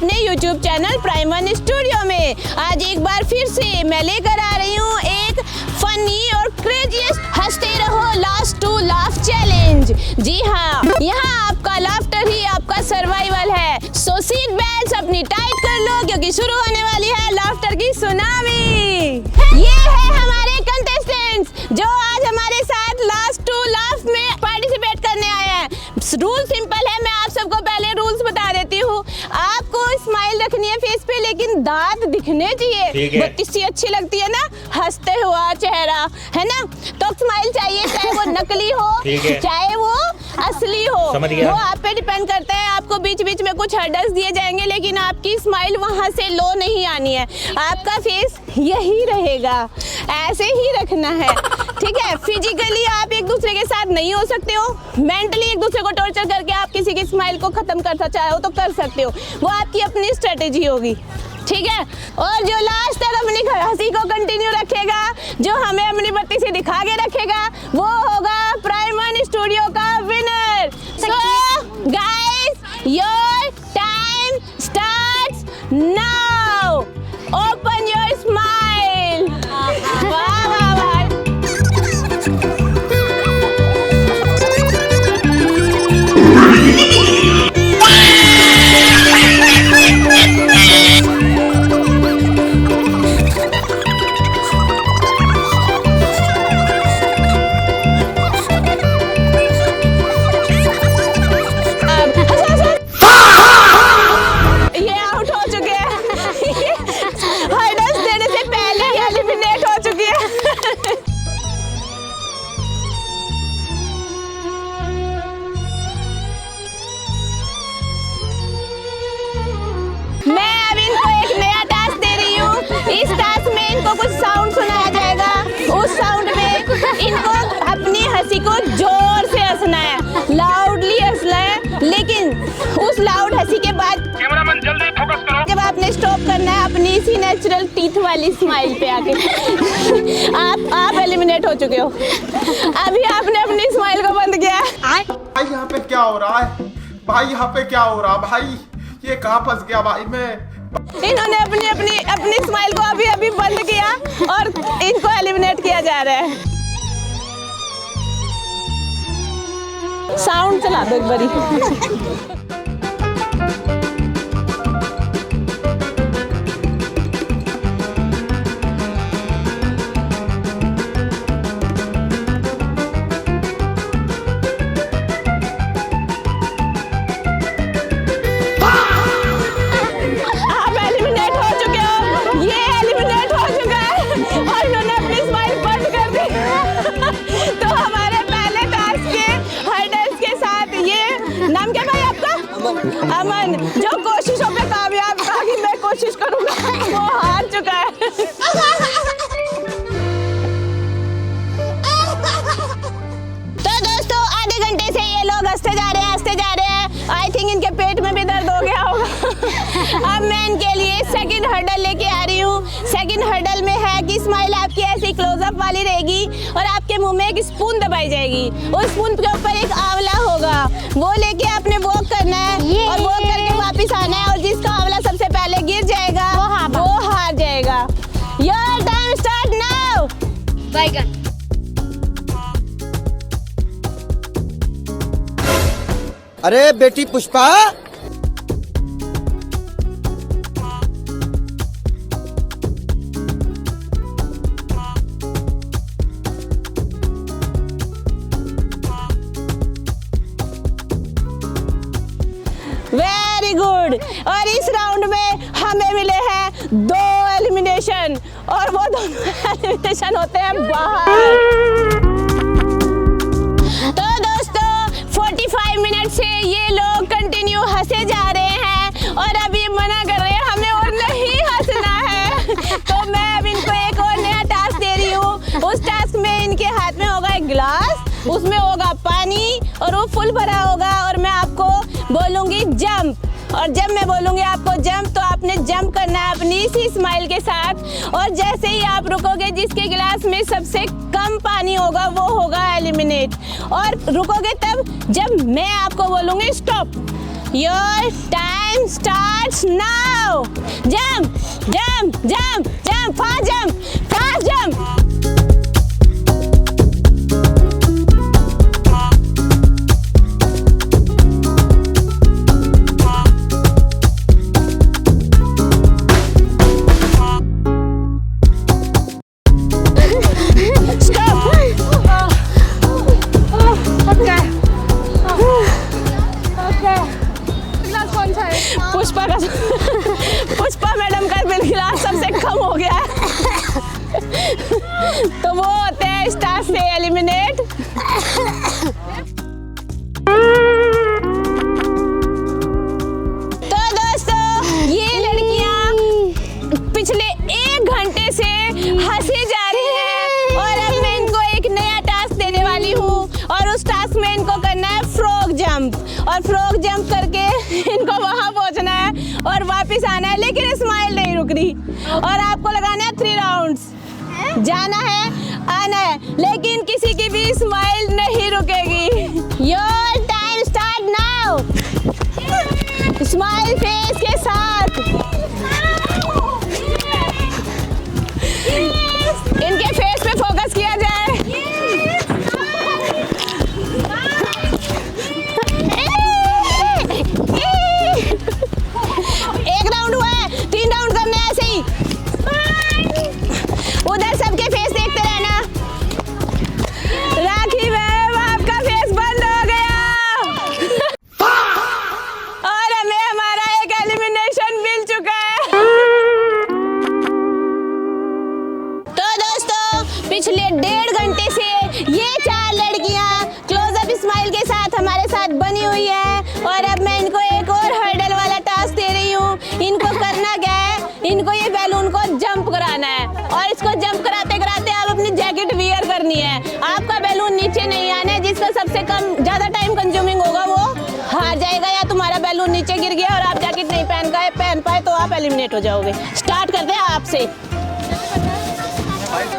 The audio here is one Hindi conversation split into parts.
अपने YouTube channel prime one studio में। आज एक बार फिर से मैं लेकर आ रही हूँ एक फनी और क्रेजीएस्ट हंसते रहो लास्ट टू लाफ चैलेंज। जी हाँ, यहाँ आपका लाफ्टर ही आपका सर्वाइवल है। सो सीट बेल्ट्स अपनी टाइट कर लो क्योंकि शुरू होने वाली है लाफ्टर की सुनामी। ये है हमारे कंटेस्टेंट्स जो आज हमारे साथ लास्ट टू लाफ में पार्टिसिपेट करने आए हैं। रूल सिंपल है, मैं आप सबको पहले रूल्स बता देती हूँ। आपको स्माइल रखनी है फेस पे, लेकिन दांत दिखने चाहिए। बत्तीसी अच्छी लगती है ना, हंसते हुआ चेहरा, है ना? तो स्माइल चाहिए, चाहे वो नकली हो चाहे वो असली हो, वो आप पे डिपेंड करता है। आपको बीच बीच में कुछ हर्डल्स दिए जाएंगे, लेकिन आपकी स्माइल वहां से लो नहीं आनी है। आपका फेस यही रहेगा, ऐसे ही रखना है, ठीक है? फिजिकली आप एक दूसरे के साथ नहीं हो सकते हो, मेंटली एक दूसरे को टॉर्चर करके आप किसी की स्माइल को खत्म करना चाहो तो कर सकते हो, वो आपकी अपनी स्ट्रेटेजी होगी, ठीक है? और जो लास्ट तक अपनी हंसी को कंटिन्यू रखेगा, जो हमें अपनी बत्ती से दिखा के रखेगा, वो होगा प्राइम वन स्टूडियो का winner. So guys, your time starts now. Open your smile. वाह वाह वाह। इस टास्क में इनको कुछ साउंड सुनाया जाएगा, उस साउंड में इनको अपनी हंसी को जोर से हंसना है, लाउडली हंसना है, लेकिन उस लाउड हंसी के बाद कैमरामैन जल्दी फोकस करो, जब आपने स्टॉप करना है अपनी इसी नेचुरल टीथ वाली स्माइल पे आके। आप एलिमिनेट हो चुके हो। अभी आपने अपनी स्माइल को बंद किया। भाई यहाँ पे क्या हो रहा है? भाई यहाँ पे क्या हो रहा है? भाई ये कहाँ फंस गया भाई मैं? इन्होंने अपनी स्माइल को अभी बंद किया और इनको एलिमिनेट किया जा रहा है। साउंड चला दो एक बारी। अमन, जो कोशिशों पे कामयाब था कि मैं कोशिश करूंगा, वो हार चुका है। तो दोस्तों, आधे घंटे से ये लोग हंसते जा रहे हैं। आई थिंक इनके पेट में भी दर्द हो गया होगा। अब मैं इनके लिए सेकंड हर्डल लेके आ रही हूँ। सेकंड हर्डल में है कि स्माइल आपकी ऐसी क्लोजअप वाली रहेगी और आपके मुंह में एक स्पून दबाई जाएगी। उस स्पून के ऊपर एक आंवला होगा, वो लेके आपने वॉक करना है और वॉक करके वापस आना है, और जिसका आंवला सबसे पहले गिर जाएगा वो हार जाएगा। Your time start now. बैगन। अरे बेटी पुष्पा, वेरी गुड। और इस राउंड में हमें मिले हैं 2 एलिमिनेशन, और वो दोनों एलिमिनेशन होते हैं बाहर। तो दोस्तों, 45 मिनट से ये लोग कंटिन्यू हंसे जा रहे हैं और अभी मना कर रहे हैं हमें और नहीं हंसना है। तो मैं अब इनको एक और नया टास्क दे रही हूँ। उस टास्क में इनके हाथ में होगा एक गिलास, उसमें होगा पानी और वो फुल भरा होगा, और मैं आपको बोलूंगी जंप, और जब मैं बोलूंगी आपको जंप तो आपने जंप करना है अपनी इसी स्माइल के साथ। और जैसे ही आप रुकोगे, जिसके गिलास में सबसे कम पानी होगा वो होगा एलिमिनेट। और रुकोगे तब जब मैं आपको बोलूंगी stop. Your time start starts now. Jump, jump, jump, jump, fast jump, fast jump. Pushpa madam का बिल गिलास सबसे कम हो गया है। तो वो होते हैं स्टाफ से एलिमिनेट। तो दोस्तों ये लड़कियां पिछले 1 घंटे से हंसी जा रही हैं और अब मैं इनको एक नया टास्क देने वाली हूँ और उस टास्क में इनको करना है फ्रॉग जंप और फ्रॉग जंप करके इनको वहां पहुंचना है और वापस आना है, लेकिन स्माइल नहीं रुक रही और आपको लगाना है 3 राउंड्स। जाना है, आना है, लेकिन किसी की भी स्माइल नहीं रुकेगी। Your time start now. Smile face के साथ इनके फेस पे फोकस किया जाए। उधर सबके फेस देखते रहना। राखी मैम आपका फेस बंद हो गया और हमें हमारा एक एलिमिनेशन मिल चुका है। तो दोस्तों पिछले 1.5 घंटे से ये 4 लड़कियां क्लोजअप स्माइल के साथ हमारे साथ बनी हुई है और अब मैं इनको एक और हर्डल वाला टास्क दे रही हूँ। इनको करना क्या है, इनको ये बैलून को जंप कराना है और इसको जंप कराते कराते आप अपनी जैकेट वियर करनी है। आपका बैलून नीचे नहीं आना है, जिसका सबसे कम ज्यादा टाइम कंज्यूमिंग होगा वो हार जाएगा, या तुम्हारा बैलून नीचे गिर गया और आप जैकेट नहीं पहन पाए तो आप एलिमिनेट हो जाओगे। स्टार्ट करते हैं आपसे।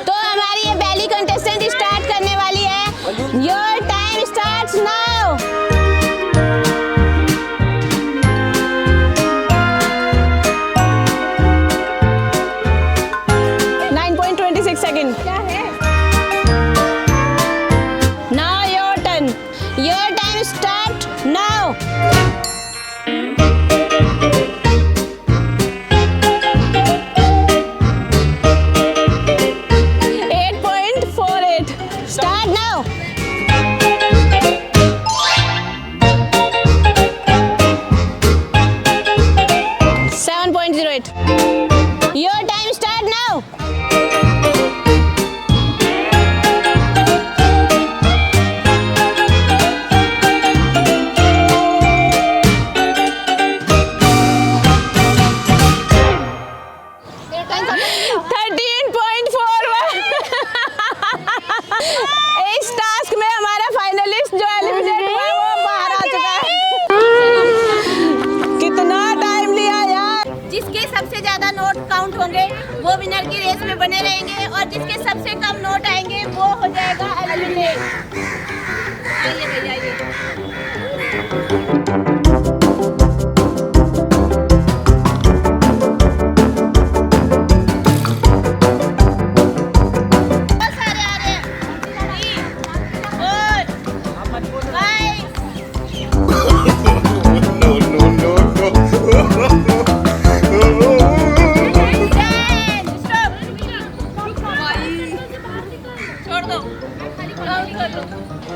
तो हमारी ये पहली कंटेस्टेंट स्टार्ट करने वाली है। Your time starts now. 9.26 second. क्या है? Now your turn. Your time start now. 8.48. Start now. Your time start now. 13.41। इस टास्क में हमारा फाइनलिस्ट जो एलिमिनेट हुआ है वो बाहर आ चुका है। कितना टाइम लिया यार। जिसके सबसे ज्यादा नोट काउंट होंगे वो विनर की रेस में बने रहेंगे और जिसके सबसे कम नोट आएंगे वो हो जाएगा एलिमिनेट। आइए भैया आइए।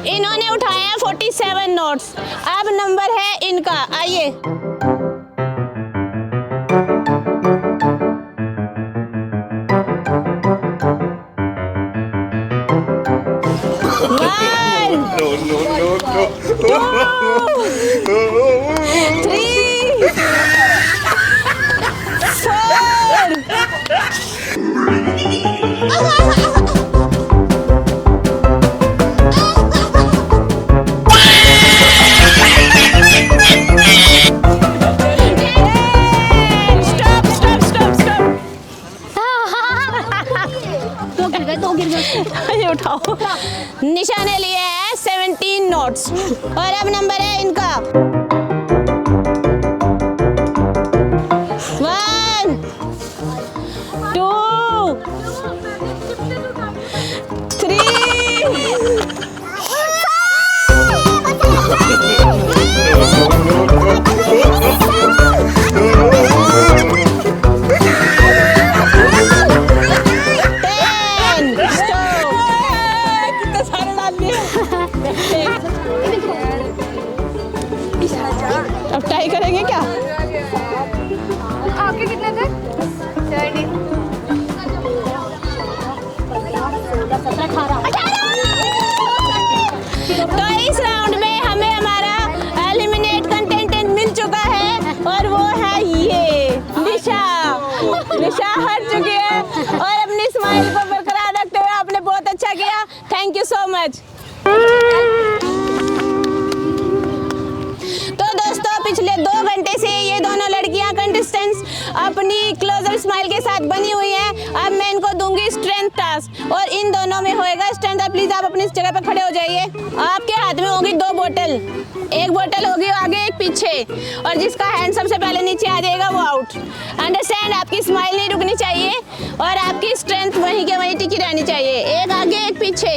इन्होंने उठाया 47 नोट्स। अब नंबर है इनका, आइए। ये उठाओ। निशा ने लिए है 17 नोट्स और अब नंबर है इनका अपनी क्लोजर स्माइल के साथ बनी हुई है। अब मैं इनको दूंगी स्ट्रेंथ टास्क और इन दोनों में होएगा स्ट्रेंथ। प्लीज आप अपनी जगह पे खड़े हो जाइए। आपके हाथ में होगी 2 बोतल, एक बोतल होगी आगे एक पीछे, और जिसका हैंड सबसे पहले नीचे आ जाएगा वो आउट। अंडरस्टैंड? आपकी स्माइल नहीं रुकनी चाहिए और आपकी स्ट्रेंथ वहीं के वहीं टिकी रहनी चाहिए। एक आगे एक पीछे,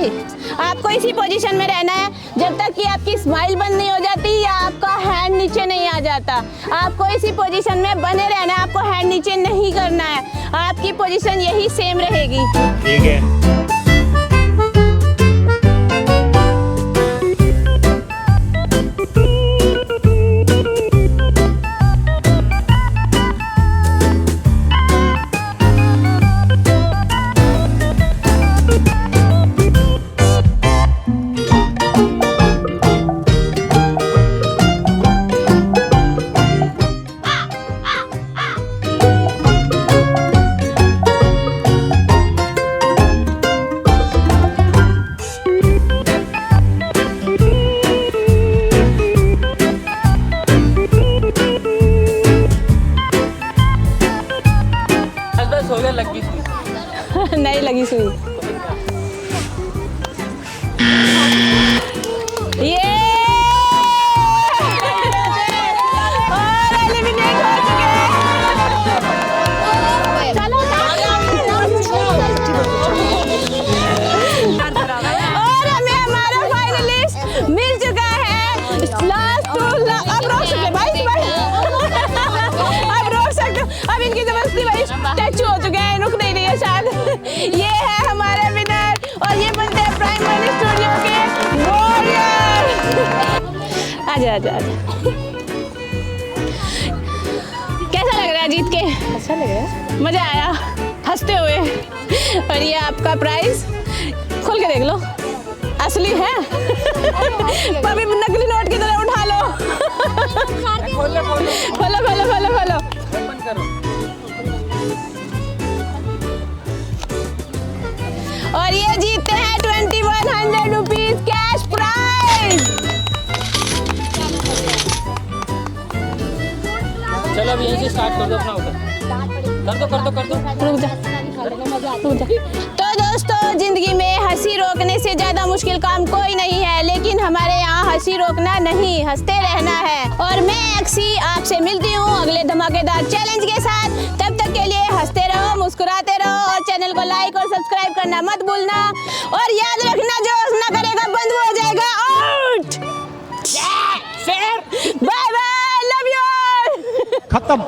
आपको इसी पोजीशन में रहना है जब तक कि आपकी स्माइल बंद नहीं हो जाती या आपका हैंड नीचे नहीं आ जाता। आपको इसी पोजीशन में बने रहना है, आपको हैंड नीचे नहीं करना है। आपकी पोजीशन यही सेम रहेगी। ठीक है। नहीं लगी सुई। ये और एलिमिनेट हो चुके हैं। चलो और हमें हमारा फाइनलिस्ट मिल चुका है। लास्ट अब रोक सकते भाई, अब रोक सकते। अब इनकी जबरदस्ती भाई स्टैचू हो चुके हैं, रुक नहीं रही है शायद। ये है हमारे विनर और ये बनते हैं प्राइम मनी स्टूडियो के वॉरियर। आजा आजा आजा। कैसा लग रहा है जीत के? अच्छा लग रहा है, मजा आया हंसते हुए। और ये आपका प्राइस खोल के देख लो, असली है। अभी नकली नोट की तरह उठा लो। खोलो खोलो खोलो खोलो खोलो। और ये जीतते हैं 2100 रुपीज कैश प्राइज। चलो अब यहीं से स्टार्ट कर दो अपना उधर। कर दो। रुक जा। तो दोस्तों, जिंदगी में हंसी रोकने से ज्यादा मुश्किल काम कोई नहीं है, लेकिन हमारे यहाँ हंसी रोकना नहीं, हंसते रहना है। और मैं अक्सी आपसे मिलती हूँ अगले धमाकेदार चैलेंज के साथ। तब तक के लिए हंसते रहो, मुस्कुराते रहो और चैनल को लाइक और सब्सक्राइब करना मत भूलना। और याद रखना, जो हंसना करेगा बंद हो जाएगा। Out. Bye bye, love you all. खत्म।